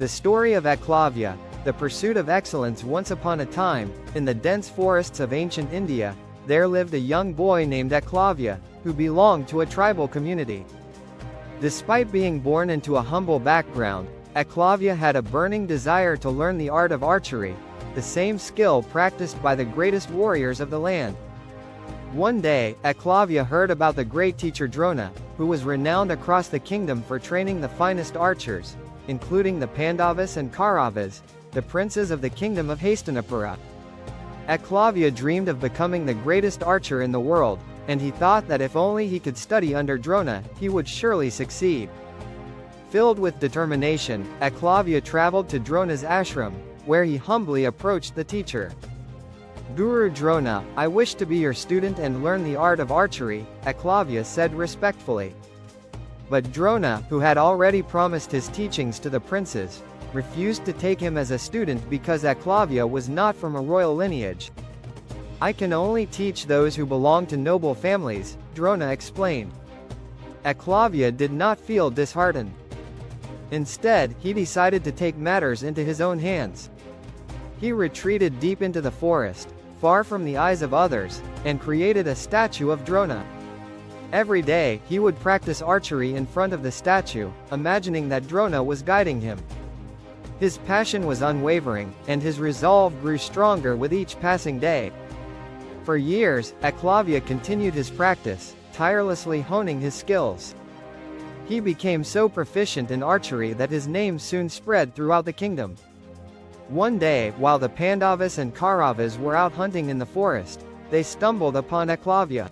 The story of Eklavya, the pursuit of excellence. Once upon a time, in the dense forests of ancient India, there lived a young boy named Eklavya, who belonged to a tribal community. Despite being born into a humble background, Eklavya had a burning desire to learn the art of archery, the same skill practiced by the greatest warriors of the land. One day, Eklavya heard about the great teacher Drona, who was renowned across the kingdom for training the finest archers, including the Pandavas and Kauravas, the princes of the kingdom of Hastinapura. Eklavya dreamed of becoming the greatest archer in the world, and he thought that if only he could study under Drona, he would surely succeed. Filled with determination, Eklavya traveled to Drona's ashram, where he humbly approached the teacher. "Guru Drona, I wish to be your student and learn the art of archery," Eklavya said respectfully. But Drona, who had already promised his teachings to the princes, refused to take him as a student because Eklavya was not from a royal lineage. "I can only teach those who belong to noble families," Drona explained. Eklavya did not feel disheartened. Instead, he decided to take matters into his own hands. He retreated deep into the forest, far from the eyes of others, and created a statue of Drona. Every day, he would practice archery in front of the statue, imagining that Drona was guiding him. His passion was unwavering, and his resolve grew stronger with each passing day. For years, Eklavya continued his practice, tirelessly honing his skills. He became so proficient in archery that his name soon spread throughout the kingdom. One day, while the Pandavas and Kauravas were out hunting in the forest, they stumbled upon Eklavya.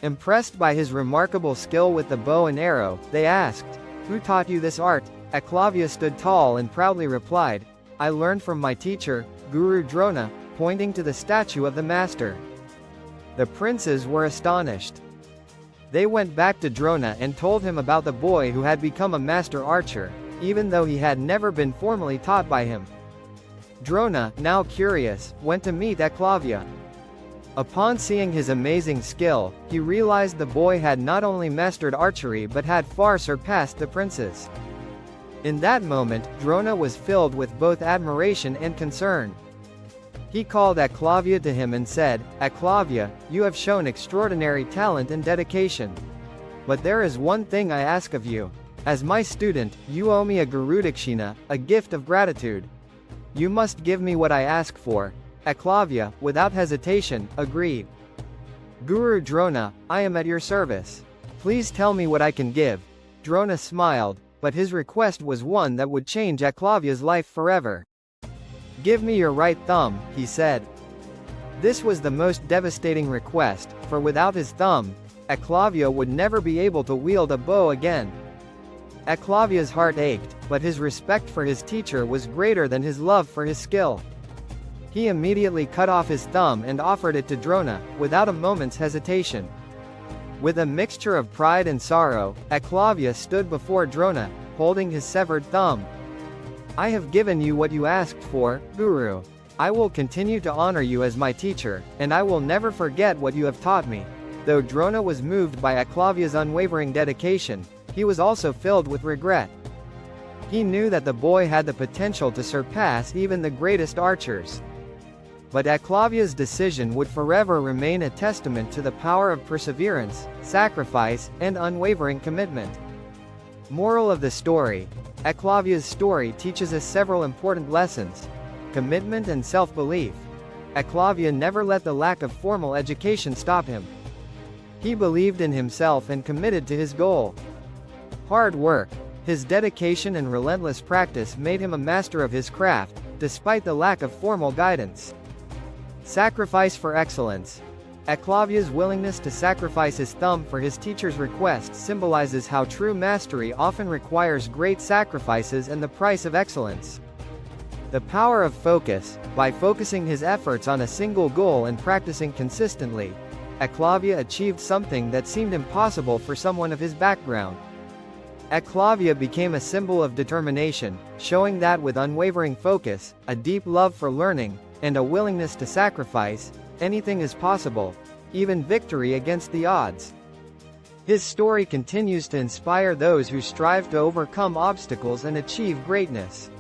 Impressed by his remarkable skill with the bow and arrow, they asked, "Who taught you this art?" Eklavya stood tall and proudly replied, "I learned from my teacher, Guru Drona," pointing to the statue of the master. The princes were astonished. They went back to Drona and told him about the boy who had become a master archer, even though he had never been formally taught by him. Drona, now curious, went to meet Eklavya. Upon seeing his amazing skill, he realized the boy had not only mastered archery but had far surpassed the princes. In that moment, Drona was filled with both admiration and concern. He called Eklavya to him and said, "Eklavya, you have shown extraordinary talent and dedication. But there is one thing I ask of you. As my student, you owe me a Gurudakshina, a gift of gratitude. You must give me what I ask for." Eklavya, without hesitation, agreed. "Guru Drona, I am at your service. Please tell me what I can give." Drona smiled, but his request was one that would change Eklavya's life forever. "Give me your right thumb," he said. This was the most devastating request, for without his thumb, Eklavya would never be able to wield a bow again. Eklavya's heart ached, but his respect for his teacher was greater than his love for his skill. He immediately cut off his thumb and offered it to Drona, without a moment's hesitation. With a mixture of pride and sorrow, Eklavya stood before Drona, holding his severed thumb. "I have given you what you asked for, Guru. I will continue to honor you as my teacher, and I will never forget what you have taught me." Though Drona was moved by Eklavya's unwavering dedication, he was also filled with regret. He knew that the boy had the potential to surpass even the greatest archers. But Eklavya's decision would forever remain a testament to the power of perseverance, sacrifice, and unwavering commitment. Moral of the story: Eklavya's story teaches us several important lessons. Commitment and self-belief. Eklavya never let the lack of formal education stop him. He believed in himself and committed to his goal. Hard work. His dedication and relentless practice made him a master of his craft, despite the lack of formal guidance. Sacrifice for excellence. Eklavya's willingness to sacrifice his thumb for his teacher's request symbolizes how true mastery often requires great sacrifices and the price of excellence. The power of focus. By focusing his efforts on a single goal and practicing consistently, Eklavya achieved something that seemed impossible for someone of his background. Eklavya became a symbol of determination, showing that with unwavering focus, a deep love for learning, and a willingness to sacrifice, anything is possible, even victory against the odds. His story continues to inspire those who strive to overcome obstacles and achieve greatness.